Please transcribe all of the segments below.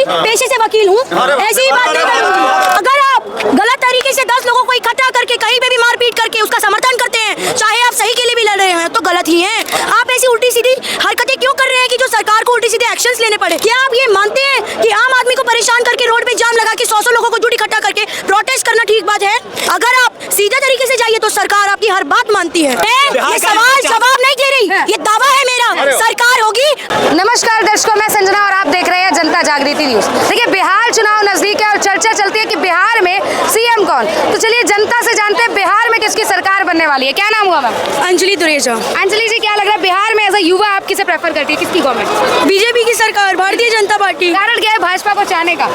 पेशे से वकील हूँ, ऐसी ही बात नहीं करूँगी। अगर आप गलत तरीके से 10 लोगों को इकट्ठा करके कहीं पे भी मारपीट करके उसका समर्थन करते हैं, चाहे आप सही के लिए भी लड़ रहे हैं, तो गलत ही हैं। आप ऐसी उल्टी सीधी हरकतें क्यों कर रहे हैं कि जो सरकार को उल्टी सीधे एक्शंस लेने पड़े? क्या आप ये मानते हैं कि आम आदमी को परेशान करके रोड पे जाम लगा के 100 लोगों को जुट इकट्ठा करके प्रोटेस्ट करना ठीक बात है? अगर आप सीधे तरीके से जाइए तो सरकार आपकी हर बात मानती है। ये सवाल जवाब नहीं दे रही, ये दावा है मेरा, सरकार होगी। नमस्कार दर्शकों, मैं संजना और आप देख रहे हैं जनता जागृति न्यूज। देखिए, बिहार चुनाव नजदीक है और चर्चा चलती है कि बिहार में सीएम कौन। तो चलिए जनता से जानते हैं बिहार में किसकी सरकार बनने वाली है। क्या नाम हुआ मैम? अंजलि दुरेजा। अंजलि जी, क्या लग रहा है बिहार में एज अ युवा आप किसे प्रेफर करती है, किसकी गवर्नमेंट? बीजेपी की सरकार, भारतीय जनता पार्टी। कारण क्या है भाजपा को चाहने का?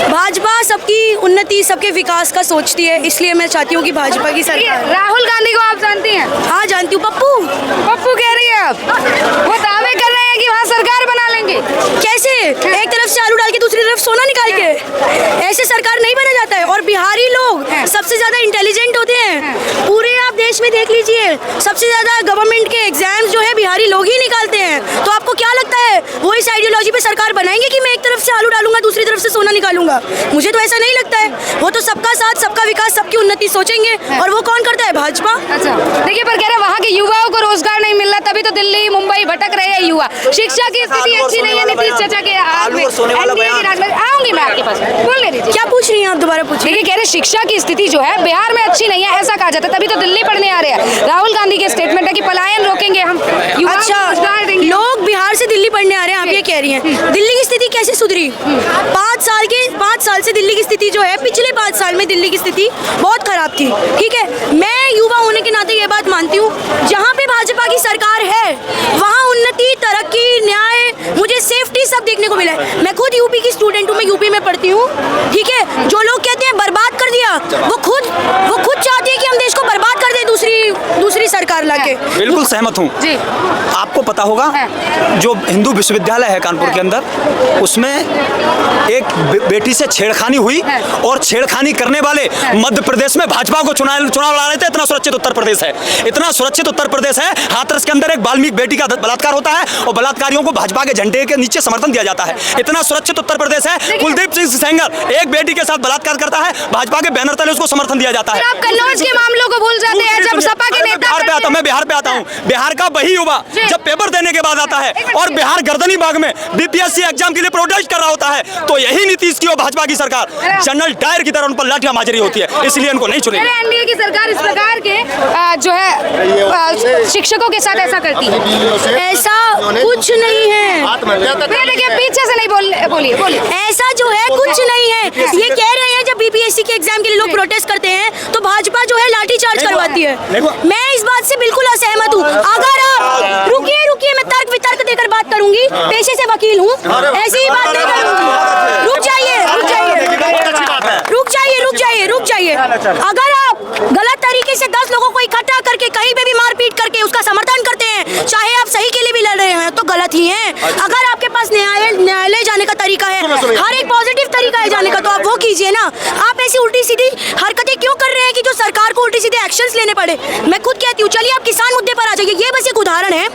भाजपा सबकी उन्नति, सबके विकास का सोचती है, इसलिए मैं चाहती हूँ कि भाजपा की सरकार। राहुल गांधी को आप जानती हैं? हाँ जानती हूँ। पप्पू कह रही है आप, वो दावे कर रहे हैं कि वहाँ सरकार बना लेंगे। कैसे? एक तरफ से आलू डाल के दूसरी तरफ सोना निकाल के, ऐसे सरकार नहीं बना जाता है। और बिहारी लोग सबसे ज्यादा इंटेलिजेंट होते हैं। पूरे आप देश में देख लीजिए, सबसे ज्यादा गवर्नमेंट के एग्जाम्स जो है बिहारी लोग ही निकालते हैं। तो आपको क्या लगता है वो इस आइडियोलॉजी पे सरकार बनाएंगे कि मैं एक तरफ से आलू डालूंगा दूसरी तरफ से सोना निकालूंगा? मुझे तो ऐसा नहीं लगता है। वो तो सबका साथ, सबका विकास, सबकी उन्नति सोचेंगे, और वो कौन करता है? भाजपा। अच्छा, देखिए, पर कह रहे वहाँ के युवाओं को रोजगार नहीं मिल रहा, तभी तो दिल्ली मुंबई भटक रहे हैं युवा। शिक्षा की स्थिति अच्छी नहीं है नीतीश चाचा के हाथ में। आऊंगी मैं आपके पास, बोलने दीजिए। क्या पूछ रही हैं आप? दोबारा पूछिए। देखिए, कह रहे शिक्षा की स्थिति जो है बिहार में अच्छी नहीं है, ऐसा कहा जाता है, तभी तो दिल्ली पढ़ने आ रहे हैं। राहुल गांधी के स्टेटमेंट है कि पलायन रोकेंगे हम, अच्छा, लोग बिहार से दिल्ली पढ़ने आ रहे हैं, आप ये कह रही हैं। दिल्ली की स्थिति कैसे सुधरी? 5 साल से दिल्ली की स्थिति जो है, पिछले 5 साल में दिल्ली की स्थिति बहुत खराब थी। ठीक है, मैं युवा होने के नाते ये बात मानती हूँ, जहाँ पे भाजपा की सरकार है वहाँ उन्नति, तरक्की, न्याय, मुझे सेफ्टी सब देखने को मिला है। मैं खुद यूपी की स्टूडेंट हूँ, मैं यूपी में पढ़ती हूँ। ठीक है, जो लोग कहते हैं बर्बाद कर दिया, वो खुद चाहती है कि हम देश को बर्बाद कर दें दूसरी सरकार लाके। बिल्कुल सहमत हूँ जी। आपको पता होगा जो हिंदू विश्वविद्यालय है कानपुर के अंदर, उसमें एक बेटी से छेड़खानी हुई और छेड़खानी करने वाले मध्य प्रदेश में भाजपा को चुनाव लड़ा रहे थे। इतना सुरक्षित उत्तर प्रदेश है, इतना सुरक्षित उत्तर प्रदेश है। हाथरस के अंदर एक वाल्मीकि बेटी का बलात्कार होता है और बलात्कारियों को भाजपा के झंडे के नीचे समर्थन दिया जाता है। इतना सुरक्षित उत्तर प्रदेश है। कुलदीप सिंह सेंगर एक बेटी के साथ बलात्कार करता है, भाजपा के बैनर तले उसको समर्थन दिया जाता है। आप कन्नौज के मामलों को भूल जाते हैं जब सपा के नेता। मैं बिहार पे आता हूँ। बिहार का वही युवा जब पेपर देने के बाद आता है और बिहार गर्दनी बाग में बीपीएससी एग्जाम के लिए प्रोटेस्ट कर रहा होता है, तो यही नीतीश की और भाजपा की सरकार जनरल डायर की तरह उन पर लाठियां माजरी होती है, इसलिए उनको नहीं चुनेंगे। एनडीए की सरकार इस प्रकार के जो है शिक्षकों के साथ ऐसा करती है। ऐसा कुछ नहीं है। देखिए, पीछे से नहीं बोलिए। ऐसा जो है कुछ नहीं है। ये कह रहे हैं जब बीपीएससी के एग्जाम के लिए लोग प्रोटेस्ट करते हैं तो भाजपा जो है लाठी चार्ज करवाती है। मैं इस बात से बिल्कुल असहमत हूँ। अगर आप रुकिए, मैं तर्क वितर्क देकर बात करूंगी। पेशे से वकील हूँ, ऐसी ही बात नहीं करूंगी। रुक जाइए। अगर आप गलत तरीके से 10 लोगों को इकट्ठा करके कहीं पे भी मारपीट करके उसका समर्थन करते हैं, चाहे आप सही के लिए भी लड़ रहे हैं, तो गलत ही हैं। अगर आपके पास न्यायालय जाने का तरीका है, हर एक पॉजिटिव तरीका है जाने का, तो आप वो कीजिए ना। आप ऐसी उल्टी सीधी हरकतें क्यों कर रहे हैं कि जो सरकार को उल्टी सीधे एक्शंस लेने पड़े? मैं खुद कहती हूँ, चलिए आप किसान मुद्दे पर आ जाइए। ये बस एक उदाहरण है।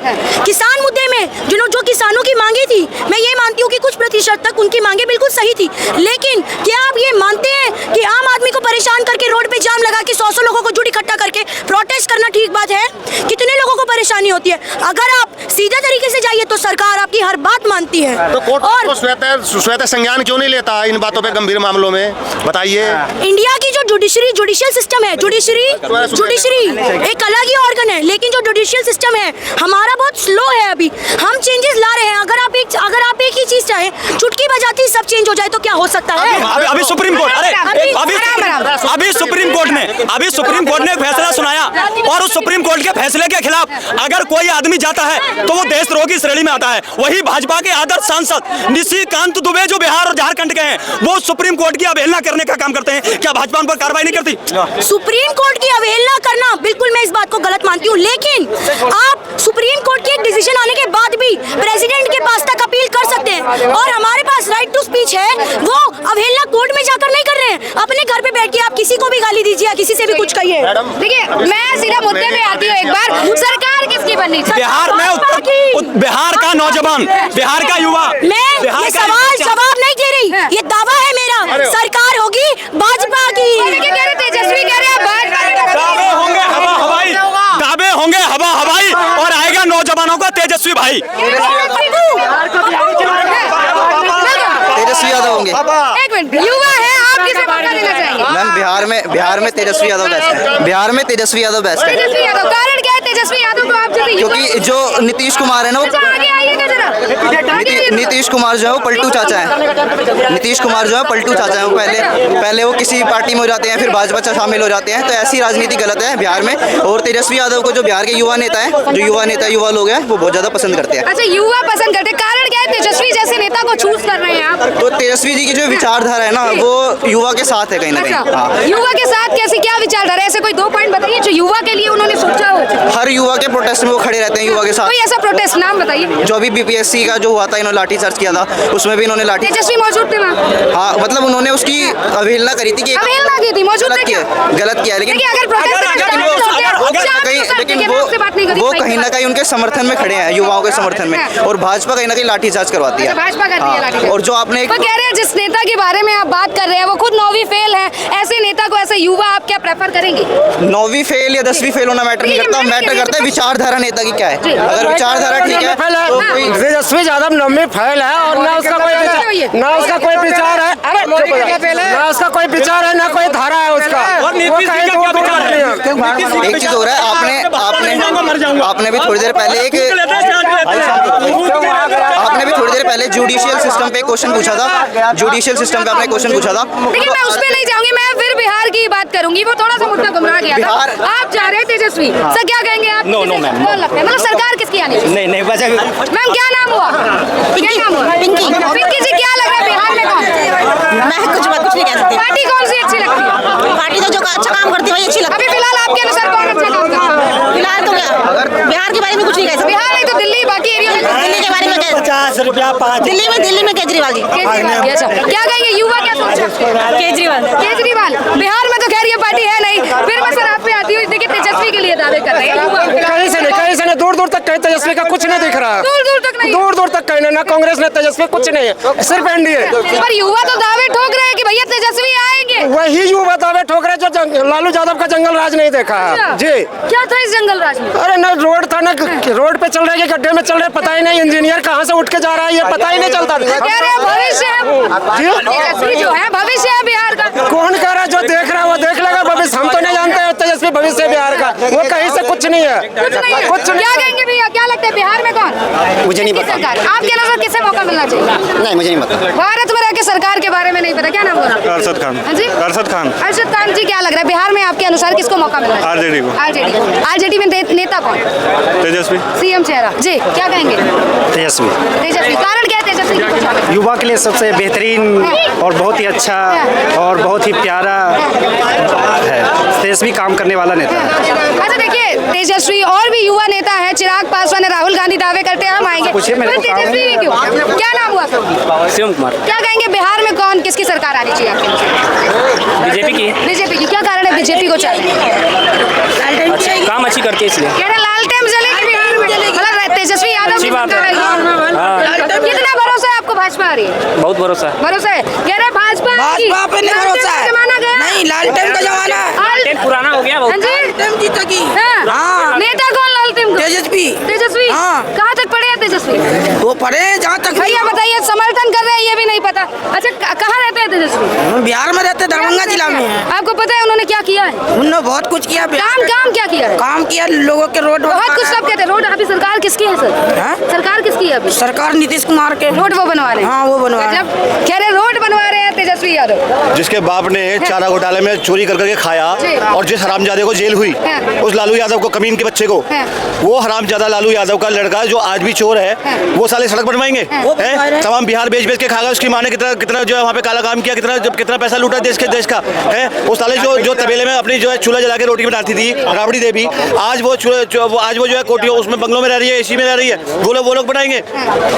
किसान मुद्दे में जो किसानों की मांगे थी, मैं ये मानती हूँ कि कुछ प्रतिशत तक उनकी मांगे बिल्कुल सही थी, लेकिन क्या आप ये मानते हैं कि आम आदमी को परेशान करके रोड पे जाम लगा के 100 लोगों को जुट इकट्ठा करके प्रोटेस्ट करना ठीक बात है? कितने लोगों को परेशानी होती है? अगर आप सीधे तरीके से जाइए तो सरकार आपकी हर बात मानती है। तो कोर्ट और स्वतः संज्ञान क्यों नहीं लेता इन बातों पे, गंभीर मामलों में? बताइए। इंडिया की जो जुडिशियल सिस्टम है, जुडिशरी एक अलग ही ऑर्गन है, लेकिन जो जुडिशियल सिस्टम है हमारा बहुत स्लो है। अभी हम चेंजेस ला रहे हैं। अगर आप एक ही चीज चाहे, चुटकी बजाती सब चेंज हो जाए, तो क्या हो सकता है? अभी सुप्रीम कोर्ट अभी सुप्रीम कोर्ट ने फैसला सुनाया और उस सुप्रीम कोर्ट के फैसले के खिलाफ अगर कोई आदमी जाता है तो वो देशद्रोह की श्रेणी में आता है। वही भाजपा के आदर्श सांसद निशिकांत दुबे जो बिहार और झारखंड के हैं, वो सुप्रीम कोर्ट की अवहेलना करने का काम करते हैं। क्या भाजपा उन पर कार्रवाई नहीं करती? सुप्रीम कोर्ट की अवहेलना करना, बिल्कुल मैं इस बात को गलत मानती हूँ, लेकिन आप सुप्रीम कोर्ट के एक डिसीजन आने के बाद भी प्रेसिडेंट के पास तक अपील कर सकते हैं, और हमारे पास राइट टू स्पीच है। वो अवहेलना कोर्ट में जाकर नहीं कर रहे हैं। अपने घर पे बैठ के आप किसी को भी गाली दीजिए, किसी से भी कुछ कहिए। देखिए, मैं सीधा मुद्दे में आती हूँ। एक बार सरकार किसकी बननी चाहिए? बिहार में बिहार का नौजवान, बिहार का युवा, मैं ये सवाल जवाब नहीं दे रही। नहीं, ये दावा है मेरा, सरकार होगी भाजपा की। क्या कह रहे तेजस्वी कह रहे हैं दावे होंगे हवा हवाई, दावे होंगे हवा हवाई और आएगा नौजवानों का तेजस्वी भाई। तेजस्वी यादव होंगे। एक मिनट, युवा है, आप किसे मौका देना चाहेंगे? मैम बिहार में तेजस्वी यादव बेस्ट है। बिहार में तेजस्वी यादव बेस्ट है तेजस्वी यादव, कारण क्या है तेजस्वी यादव को आप जैसे युवा- क्योंकि जो नीतीश कुमार है ना, अच्छा, आगे आइएगा जरा, आगे आइएगा। नीतीश कुमार जो है वो पलटू चाचा है। नीतीश कुमार जो है पलटू चाचा है। वो पहले वो किसी पार्टी में हो जाते हैं, फिर भाजपा से शामिल हो जाते हैं, तो ऐसी राजनीति गलत है बिहार में। और तेजस्वी यादव को जो बिहार के युवा नेता है, जो युवा लोग हैं, वो बहुत ज्यादा पसंद करते हैं। अच्छा, युवा पसंद करते, कारण क्या है तेजस्वी जैसे नेता को चूज कर रहे हैं आप? तो तेजस्वी जी की जो विचारधारा है ना, वो युवा के साथ है कहीं ना कहीं। अच्छा, हाँ, युवा के साथ कैसे, क्या विचारधारा है? ऐसे कोई 2 पॉइंट बताइए जो युवा के लिए उन्होंने सोचा हो। हर युवा के प्रोटेस्ट में वो खड़े रहते हैं, युवा के साथ। कोई ऐसा प्रोटेस्ट नाम बताइए। जो अभी बीपीएससी का जो हुआ था, इन्होंने लाठी चार्ज किया था, उसमें भी इन्होंने लाठी, तेजस्वी मौजूद थे वहाँ? हाँ मतलब उन्होंने उसकी अवहेलना करी थी कि अवहेलना की थी, मौजूद थे क्या? गलत किया, लेकिन देखिए, अगर प्रोटेस्ट में लेकिन वो कहीं ना कहीं उनके समर्थन में खड़े हैं, युवाओं के समर्थन में। और भाजपा कहीं ना कहीं लाठीचार्ज करवाती है। भाजपा करती है लाठीचार्ज। और जो आपने वो कह रहे हैं जिस नेता के बारे में आप बात कर रहे हैं वो खुद 9वीं फेल है, ऐसे नेता को, ऐसे युवा आप क्या प्रेफर करेंगे? 9वीं फेल या 10वीं फेल होना मैटर नहीं करता, मैटर करता है विचारधारा नेता की क्या है। अगर विचारधारा ठीक है तो कोई तेजस्वी यादव 9वीं फेल है और ना उसका कोई विचार है, अरे ना उसका कोई विचार है, ना कोई धारा है उसका। एक चीज हो रहा है, आपने भी थोड़ी देर पहले जुडिशियल सिस्टम पे क्वेश्चन पूछा था। जुडिशियल सिस्टम पे आपने क्वेश्चन पूछा था। देखिए, मैं उस पे नहीं जाऊंगी, मैं फिर बिहार की बात करूंगी। वो थोड़ा सा मुद्दा गुमराह गया था। आप जा रहे हैं तेजस्वी, सर क्या कहेंगे आप? नो मैम, कौन लगता है, मतलब सरकार किसकी आनी चाहिए? नहीं बस मैम क्या नाम हुआ? क्या नाम हुआ? पिंकी जी, क्या लग रहा है बिहार में कौन? मैं कुछ नहीं कह सकती। पार्टी कौन सी अच्छी लगती है? पार्टी तो जो अच्छा काम करती है वही अच्छी लगती अभी फिलहाल आपके अनुसार कौन अच्छा काम करता है? है। फिलहाल तो क्या बिहार के बारे में कुछ नहीं कह सकते। बिहार नहीं तो दिल्ली, बाकी एरिया में दिल्ली के बारे में कह 50 रुपया 5 दिल्ली में केजरीवाल जी। केजरीवाल जी, अच्छा। क्या कहेंगे युवा, क्या सोचते? केजरीवाल। बिहार में तो खैर ये पार्टी है नहीं। फिर मैं सर आप पे आती हूँ, देखिए तेजस्वी के लिए दावे कर रहे हैं युवा। कहीं से नहीं, दूर तक कहीं तेजस्वी का कुछ नहीं दिख रहा। दूर तक नहीं, दूर तक कहीं ना कांग्रेस ने तेजस्वी कुछ नहीं है, सिर्फ एनडीए। पर युवा तो दावे ठोक रहे हैं कि भैया तेजस्वी आएंगे। वही युवा दावे ठोक रहे जो लालू यादव का जंगल राज नहीं देखा है। जी, क्या था इस जंगल राज में? अरे ना रोड था, ना रोड पे चल रहे, गड्ढे में चल रहे, पता ही नहीं इंजीनियर कहाँ से उठ के जा रहा है, ये पता ही नहीं चलता। कह रहे हैं भविष्य है, तेजस्वी जो है भविष्य है बिहार का। कौन कह रहा है? जो देख रहा है वो देख लेगा भविष्य। हम तो नहीं जानते हैं तेजस्वी भविष्य बिहार का, वो कहीं से कुछ नहीं है। कुछ नहीं है। क्या कहेंगे भैया, क्या लगता है बिहार में कौन? मुझे नहीं किसकी पता। सरकार? आपके अनुसार किसे मौका मिलना चाहिए? नहीं, मुझे नहीं पता। भारत में रह के सरकार के बारे में नहीं पता, क्या नाम बोला? अरशद खान। हाँ जी, अरशद खान जी, क्या लग रहा है बिहार में आपके अनुसार किसको मौका मिलना चाहिए? आरजेडी को। आरजेडी में नेता कौन? तेजस्वी। सीएम चेहरा जी, क्या कहेंगे? तेजस्वी कारण क्या है तेजस्वी की पहचान? युवा के लिए सबसे बेहतरीन और बहुत ही अच्छा और बहुत ही प्यारा है। तेजस्वी काम करने वाला नेता है। अच्छा, देखिए तेजस्वी और भी युवा नेता है, चिराग पासवान, राहुल गांधी दावे करते हैं हम आएंगे। पूछिए, मेरे को तेजस्वी ही क्यों? क्या नाम हुआ सर? शिवम कुमार। क्या कहेंगे बिहार में कौन, किसकी सरकार आनी चाहिए आपके अनुसार? बीजेपी की। क्या कारण है बीजेपी को चाहिए? काम अच्छी करती है इसलिए। कह रहे लालटेन जलेगी बिहार में, मतलब तेजस्वी यादव की सरकार आएगी। कितना भरोसा है आपको भाजपा आ रही है? बहुत भरोसा है। भरोसा है, कह रहे भाजपा पे नहीं भरोसा है। जमाना गया नहीं, लालटेन का जमाना है। पुराना हो गया हाँ जी, लालटेन जीतेगी। हाँ। नेता कौन लालटेन को? तेजस्वी। हाँ। कहाँ तक पढ़े हैं तेजस्वी? वो पढ़े जहाँ तक। भैया बताइए, समर्थन कर रहे हैं ये भी नहीं पता। अच्छा, कहाँ रहते हैं तेजस्वी? बिहार में रहते, दरभंगा जिला में। आपको पता है उन्होंने क्या किया है? उन्होंने बहुत कुछ किया। काम क्या किया है? काम किया, लोगों के रोड बहुत कुछ सब कहते हैं। रोड अभी सरकार किसकी है सर? हाँ? सरकार किसकी है अभी? सरकार नीतीश कुमार के। रोड वो बनवा रहे हैं। हाँ, वो बनवा रहे हैं। गजब। कह रहे रोड बनवा रहे हैं तेजस्वी यादव। जिसके बाप ने चारा घोटाले में चोरी कर करके खाया जी। और जिस हरामजादे को जेल हुई, हाँ। उस लालू यादव को, कमीन के बच्चे को, हाँ। वो हरामजादा लालू यादव का लड़का जो आज भी चोर है, वो साले सड़क बनवाएंगे। हैं? तमाम बिहार बेच के खा गए। उसकी माँ ने कितना जो है वहाँ पे काला काम किया, कितना पैसा लूटा देश का है। वो साले जो तबेले में अपनी जो है चूल्हा जला के रोटी बनाती थी, राबड़ी देवी, आज वो जो है कोटियों उसमें बंगलों में रह रही है, एसी में रह रही है। वो लोग बनाएंगे।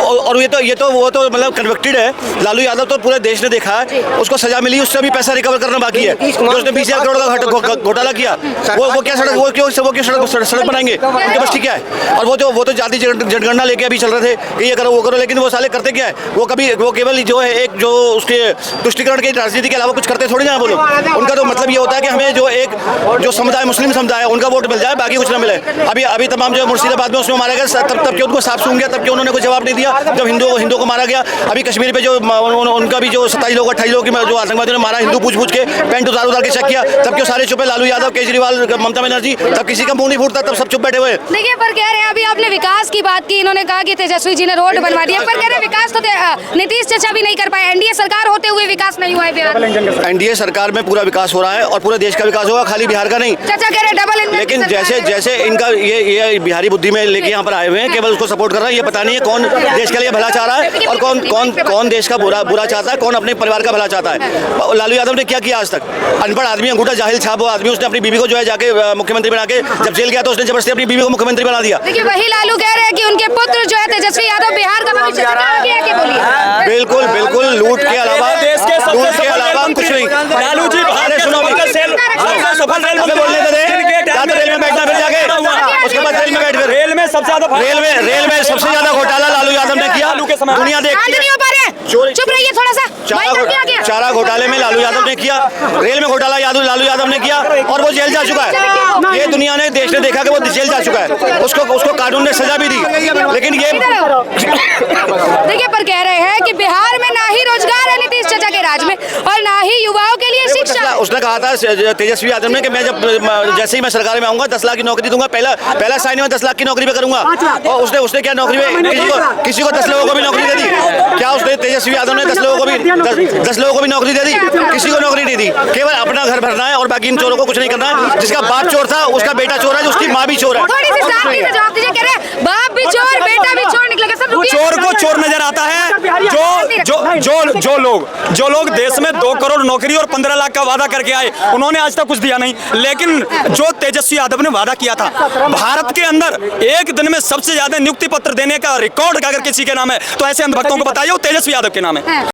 और ये तो मतलब कन्विक्टेड है। लालू यादव तो पूरे देश ने देखा है उसको सजा मिली, उससे भी पैसा रिकवर करना बाकी है। जो उसने 20,000 करोड़ का घोटाला किया, वो क्या सड़क, वो क्यों सड़क बनाएंगे? उनके पास ठीक है। और वो तो जाति जनगणना लेके अभी चल रहे थे कि ये करो वो करो, लेकिन वो साले करते क्या है? वो केवल जो है एक जो उसके तुष्टिकरण की राजनीति के अलावा कुछ करते थोड़ी ना वो लोग। उनका तो मतलब ये होता है कि हमें जो समुदाय, मुस्लिम समुदाय है, उनका वोट मिल जाए, बाकी कुछ ना मिले। अभी तमाम जो मुर्शिदाबाद में उसमें मारा गया, तब क्यों उनको साफ सूंघ गया? तब क्यों उन्होंने कोई जवाब नहीं दिया जब हिंदुओं को मारा गया? अभी कश्मीर पे जो उनका भी जो 27 लोग 28 लोग जो आतंकवादियों ने मारा, हिंदू पूछ के पैंट उतार के चेक किया, तब क्यों सारे चुप है? लालू यादव, केजरीवाल, ममता बनर्जी, तब किसी का मुंह नहीं फूटता, तब सब चुप बैठे हुए। देखिए, पर कह रहे हैं अभी आपने विकास की बात की, इन्होंने कहा कि तेजस्वी जी ने रोड बनवा दिया, पर कह रहे हैं विकास तो नीतीश चाचा भी नहीं कर पाए। एनडीए सरकार होते हुए विकास नहीं हुआ है बिहार में। एनडीए सरकार में पूरा विकास हो रहा है और पूरे देश का विकास होगा, खाली बिहार का नहीं। चाचा कह रहे डबल इंजन। लेकिन जैसे इनका ये बिहारी बुद्धि में लेके यहाँ पर आए हुए हैं, केवल उसको सपोर्ट कर रहा है। ये पता नहीं है कौन देश के लिए भला चाह रहा है और कौन देश का बुरा चाहता है, कौन अपने परिवार का भला चाहता है। लालू यादव ने क्या किया आज तक? अनपढ़ आदमी, अंगूठा जाहिल छाप आदमी, उसने अपनी बीवी को जो है जाके मुख्यमंत्री बना के जब जेल गया तो उसने जबरदस्ती अपनी बीवी को मुख्यमंत्री बना दिया। देखिए, वही लालू कह रहे हैं कि उनके पुत्र जो है तेजस्वी यादव बिहार का भविष्य बिल्कुल लूट के अलावा कुछ नहीं। लालू जी रेल में बैठना, फिर जाके उसके बाद रेल में बैठ कर रेल में सबसे ज्यादा घोटाला लालू यादव ने किया। दुनिया देखती है। चुप रहिए थोड़ा सा। चारा घोटाले में लालू यादव ने किया, रेल में घोटाला लालू यादव ने किया और वो जेल जा चुका है। ये दुनिया ने, देश ने देखा कि वो जेल जा चुका है। उसको कानून ने सजा भी दी, लेकिन ये देखिए, पर कह रहे हैं कि बिहार में ना ही रोजगार है नीतीश चाचा के राज में और ना ही युवाओं के लिए शिक्षा। उसने कहा था तेजस्वी यादव ने कि मैं जैसे ही मैं सरकार में आऊंगा 10 लाख की नौकरी दूंगा, पहला साइन में 10 लाख की नौकरी पे करूंगा। और उसने क्या नौकरी में किसी को 10 लोगों को भी नौकरी दे दी? क्या उसने तेजस्वी यादव ने 10 लोगों को भी नौकरी दे दी? किसी को नौकरी नहीं दी। केवल अपना घर भरना है और बाकी इन चोरों को कुछ नहीं करना है। जिसका बाप चोर था उसका बेटा चोर है, उसकी माँ भी चोर है। थोड़ी सी साफी से जवाब दीजिए। कह रहे हैं बाप भी चोर, बेटा भी चोर निकलेगा। सर चोर को चोर नजर आता है। जो लोग देश में 2 करोड़ नौकरी और 15 लाख का वादा करके आए, उन्होंने आज तक कुछ दिया नहीं। लेकिन जो तेजस्वी यादव ने वादा किया था, भारत के अंदर एक दिन में सबसे ज्यादा नियुक्ति पत्र देने का रिकॉर्ड अगर किसी के नाम है तो ऐसे अंधभक्तों को बताइए, वो तेजस्वी यादव के नाम है।